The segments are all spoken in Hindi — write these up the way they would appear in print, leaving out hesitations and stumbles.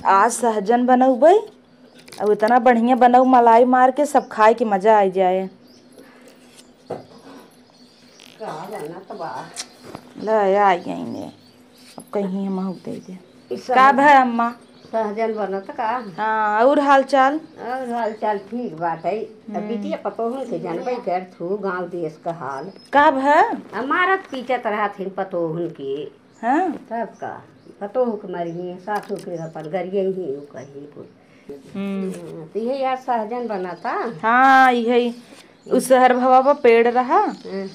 आज सहजन बनौबै अब इतना बढ़िया बनऊ मलाई मार के सब खाए के मजा आ जाए। ले आई ने अब कहीं हम दे दे का भाई अम्मा सहजन बनत का। हाँ और हाल चाल ठीक बात है। बिटिया पतोहन के जानबे कर थू गांव देश का हाल का भै हमारा पीछे तरह थी पतोहन के। हाँ तब का पतोह के मरी सासू के अपन गरिए ही कहीं कुछ तो यही यार सहजन बना था। हाँ यही उस शहर भवा पर पेड़ रहा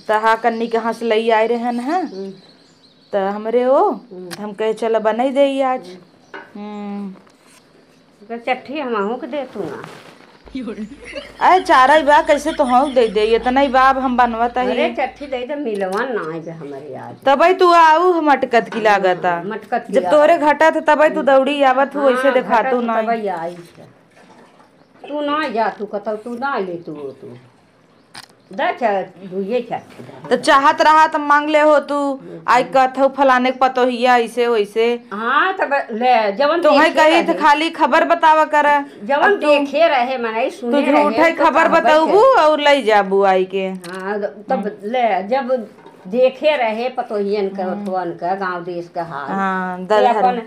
तहा कन्नी कहाँ से लई आए रहन है तो हमरे वो हम कहे चल बना दे आज। चट्ठी हम के दे तू ना अरे चारा ही बा कैसे तो हम दे दे इतना ही बाब हम बनवता ही। अरे चट्ठी दे दे मिलवन ना आए हमारे आज तबई तू आऊ हम मटकत की लागता मटकत जब तोरे घटा था तबई तू दौड़ी आवत हूँ वैसे दिखा तू ना तू ना जा तू कत तू ना ले तू तो चाहत रहा तो मांग ले हो तू आई कथो फलाने के पतो हिया ऐसे वैसे। हाँ तब ले जवन तो है कही तो खाली खबर बतावा कर जवन देखे रहे मने सुने तू झूठे खबर बताऊबू और ले जाबू आई के। हाँ तब ले जब देखे रहे पतोहियन का गांव देश का हाल हाँ अपन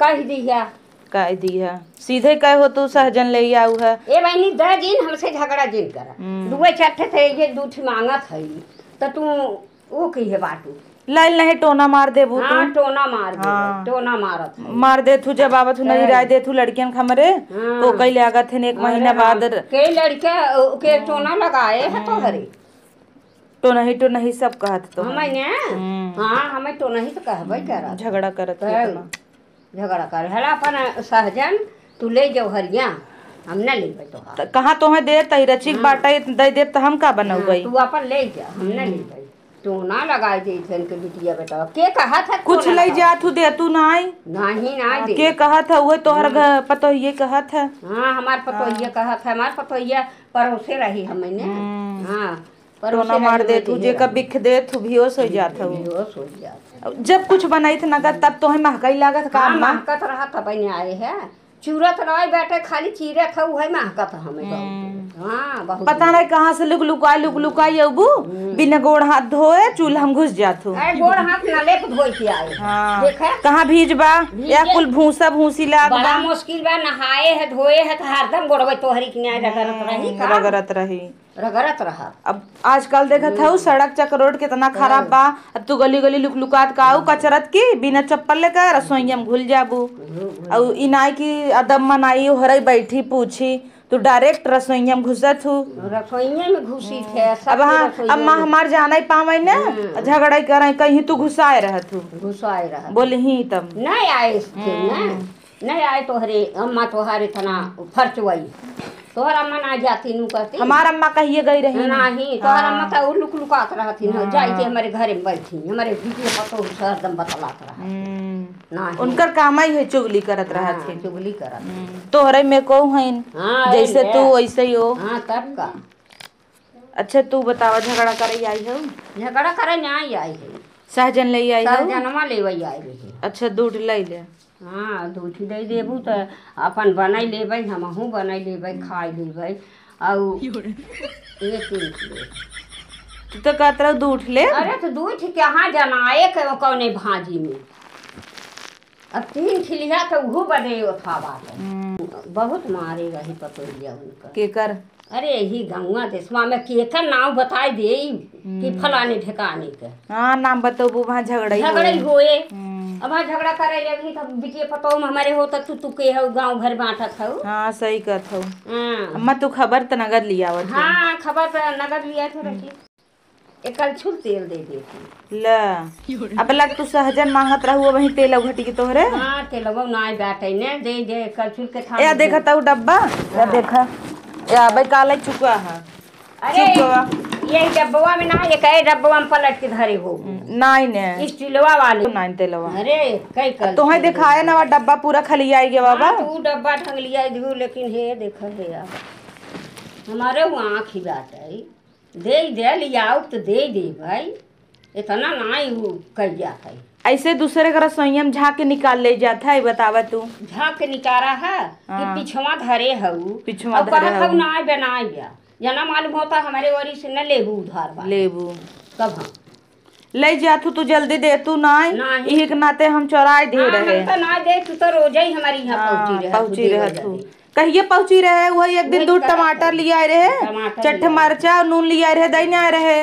कह दिया कह दी है सीधे कह हो तू सहजन ले आऊ है। ए बहनी द दिन हमसे झगड़ा जिन करा दुए चट्ठे थे ये दूठ मांगत है तो तू वो की है बाटू लाइल नहीं टोना मार देबू तू। हाँ टोना मार दे टोना मारत मार दे तू जब आवत नहीं राय दे तू लड़कियन खमरे तो कई लागत है एक महीना बाद के लड़के के टोना लगाए है तो हरे तो नहीं सब कहत तो हमने हाँ हमें तो नहीं तो कहबे करा झगड़ा करत है झगड़ा कर हला अपन सहजन तू ले जाओ हरिया हम न लेबे तो कहाँ तो है दे तई रचिक बाटा दे दे तो हम का बनौबै तू अपन ले जा हम न लेबे तो ना लगाई दे थन के बिटिया बेटा के कहा था कुछ ले जा तू दे तू नहीं नहीं दे के कहा था वो तोहर घर पतो ये कहा था। हाँ हमार पतो ये कहा था हमार पतो ये परोसे रही हमने। हाँ टोना मार दे तू जे का बिख दे तू बेहोश हो जात हो जब कुछ बनाई थ नगद तब तो है महकाई लागत काम महकत रहा था बने आए है चूरत रहे बैठे खाली चीरे था है महकत हमें। हाँ बहुत पता नहीं कहाँ से लुक-लुकाई अबू बिना गोड़ हाथ धोए चूल्हा हम घुस जात हो गोड़ हाथ न ले धोई के आए। हाँ कहाँ भीजबा या कुल भूसा भूसी लाग बड़ा मुश्किल बा नहाए है धोए है तो हरदम गोड़वे तोहरी के न्याय रगड़त रहा। अब आजकल देखत हूँ सड़क चक रोड कितना खराब बा अब तू गली गली लुक-लुकात का आऊ कचरत की बिना चप्पल लेकर रसोईया में घुल जाबू और इनाई की अदब मनाई हरई बैठी पूछी तू डायरेक्ट रसोईया में घुसत हूँ रसोईया में घुसी थे। अब हाँ अम्मा हमार जाना ही पावे न झगड़ा करे कहीं तू घुसाए रहत बोले ही तब नहीं आए तोहरे अम्मा तोहारे तना फरचवाई तोहर अम्मा ना जाती नु कहती हमार अम्मा कहिए गई रही नहीं तोहर अम्मा तो लुक लुकात रहती न जाई के हमारे घरे में बैठी हमारे बीच पतो हरदम बतलात रहा नहीं उनकर काम ही है चुगली करत रहत है चुगली करत तोहरे में को हइन जैसे तू वैसे ही हो। हां तब का अच्छा तू बतावा झगड़ा करे आई हो झगड़ा करे नहीं आई है सहजन ले आई हो सहजनमा लेवई आई रही। अच्छा दूध ले ले हाँ दूध दे देबू तो अपन बनाई लेबै हमहू बनाई लेबै खाई लेबै और तू तो कहत रह दूध ले। अरे तो दूध कहाँ जनाए के कौने भाजी में अब 3 ठिलिया तो वो बने था बात बहुत मारे रही पतोहिया उनका के कर अरे ही गंगा देशवा में केकर नाम बताई दे कि फलाने ठिकाने के। हाँ नाम बताओ वहाँ झगड़े होए अब झगड़ा करे लगी तब बिटिया पतो में हमारे होता तू के हो गांव भर बांटत हो। हाँ सही कहत हो अम्मा तू खबर तो नगद लिया हाँ खबर तो नगद लिया थे रखी एक कलछुल तेल दे देती ल अब लग तू सहजन मांगत रहू वही तेल घटी के तोहरे। हाँ तेलवा ना बैठे ने दे कलछुल के था या देखा ता डब्बा या देखा या भाई काला चुका है। अरे ये डब्बवा में ना ये कई डब्बवा में पलट के धरे हो नहीं ने स्टीलवा वाले नहीं तेलवा अरे कई कल तो है दिखाए ना डब्बा पूरा खाली आई गया बाबा तू डब्बा ढंग लिया दियो लेकिन हे देख हे यार हमारे वहाँ आँख ही बात है दे लियाओ तो दे भाई इतना ना ही कह जाता है। ऐसे दूसरे का रसोईया में झाँक के निकाल ले जाता है, बतावा तू। झाँक के निकारा है कि पिछवा धरे हऊ, पिछवा अब धरे कहा हऊ। ना बनाए गया जना मालूम होता हमारे वरी से न लेबू उधार बा लेबू कब हम ले जातू तू जल्दी दे तू नहीं। यही के नाते हम चौराए दे रहे। हम तो ना दे तू तो रोज ही हमारी यहाँ पहुँची रहे तू। कहिए पहुँची रहे वही एक दिन दूध टमाटर लिया रहे, चट्टे मरचा और नून लिया रहे, दही ना रहे।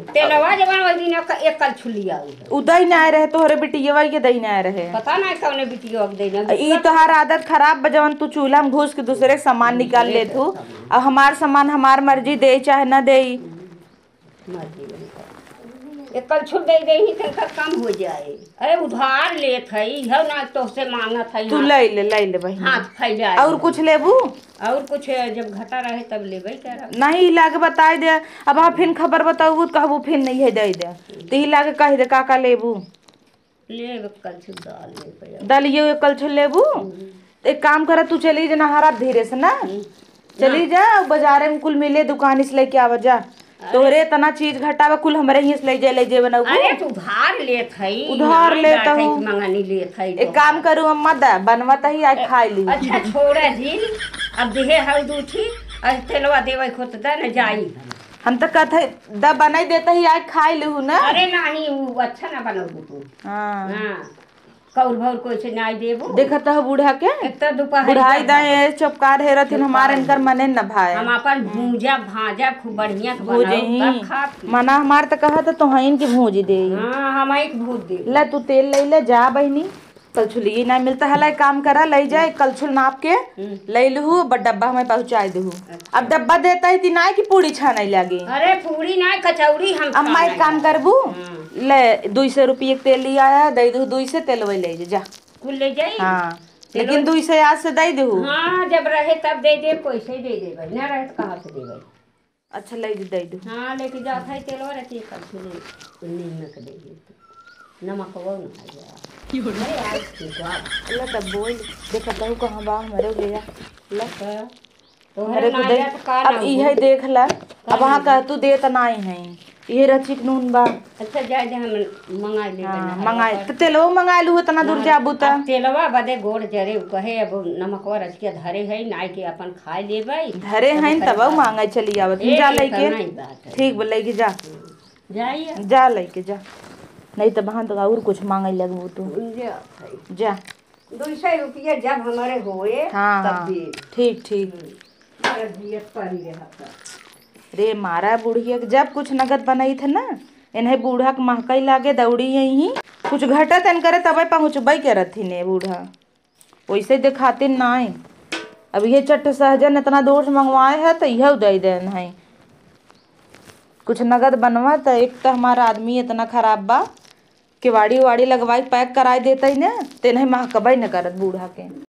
तेलवा जबान वही दिन एक कल छुलिया उदय ना रहे तोहरे बिटिया के दही ना रहे। पता ना कौने बिटिया अब देना ई तोहार आदत खराब बजवन तू चूल्हा में घुस के दूसरे के सामान निकाल ले तू। अब हमार सामान हमार मर्जी दे चाहे न दे। एक कल छुट दे ही तनका कम हो जाए। अरे उधार ले थई है ना तो से मांगा था तू ले ले भाई हाथ फैला और कुछ लेबू और कुछ जब घटा रहे तब लेबे कर नहीं लाके बताए दे। अब हाँ फिर खबर बताऊ तो कहबू फिर नहीं है दे दे तो ही लाके कह दे का लेबू। ले कल छुट दाल ले दलियो कल छुट लेबू। एक काम कर तू चली जा नहारा धीरे से ना चली जा बाजारे में कुल मिले दुकान से लेके आवा जा। तोहरे तना चीज घटावा कुल हमरे ही ले जे बनाऊ। अरे तू उधार ले थई उधार लेता हूँ मंगानी ले थई। एक काम करूँ अम्मा दा बनवाता ही आज खा ली। अच्छा छोड़ा जी अब देहे हऊ दूठी आज तेलवा देवे खोत दा न जाई हम तो कहते दा बनाई देता ही आज खा लू ना। अरे नहीं वो अच्छा ना बनाऊ तू। हाँ हाँ कौर भौर कोई से नहीं देबो देखता है बूढ़ा के एक तो दोपहर बुढ़ाई दाए चपकार है रथिन हमारे इनकर मने न भाई। हम अपन भूजा भाजा खूब बढ़िया भूजी मना हमार तो कहा था तो हईन की भूजी दे। हाँ हम एक भूज दे ले तू तेल ले ले जा बहनी। कलछुल ये ना मिलता है ला काम करा ले जाए कलछुल नाप के ले लू बट डब्बा हमें पहुँचा दू। अब डब्बा देता है ती ना की पूरी छाने लगी। अरे पूरी ना कचौड़ी हम अम्मा एक काम करबू ले 200 रुपये तेल लिया आया दे दू 200 तेल वही ले जा कुल ले जाई। हाँ लेकिन 200 आज से दे दू। हाँ जब रहे तब दे दे पैसे दे दे भाई ना रहे तो कहाँ से दे भाई। अच्छा ले दे दू। हाँ लेके जा था तेल और रहती कल से नमक दे दे नमक वो ना अल्लाह तब बोल देखता हूँ कहाँ बा हमारे ले जा ला तो अरे खुद अब यही देख ला अब वहाँ कह तू दे तो नहीं है ये रचिक नून बा। अच्छा जा जा हम मंगा ले मंगाए तो तेलवा मंगा लू इतना दूर जाबू त तेलवा बदे गोड़ जरे कहे अब नमकवा रच के धरे है नाई के अपन खा लेबै धरे हैं तब मांगे चली आवत जा लेके ठीक बोल लेके जा जाइए जा लेके जा नहीं तो वहाँ तो और कुछ मांगे लगबू तू जा 200 रुपया जब हमारे होए हाँ तब ठीक रे मारा बुढ़िया जब कुछ नगद बनाई थे ना इन्हें बूढ़ा के महकई लागे दौड़ी यही कुछ घटा तन करे तब पहुँचबे के रथी ने बूढ़ा वैसे दिखाते ना। अब ये चट्ट सहजन इतना दूर से मंगवाए है तो यह दे देन है कुछ नगद बनवा तो एक तो हमारा आदमी इतना खराब बा कि वाड़ी लगवाई पैक कराई देता ही ना तेन महकबे न करत बूढ़ा के।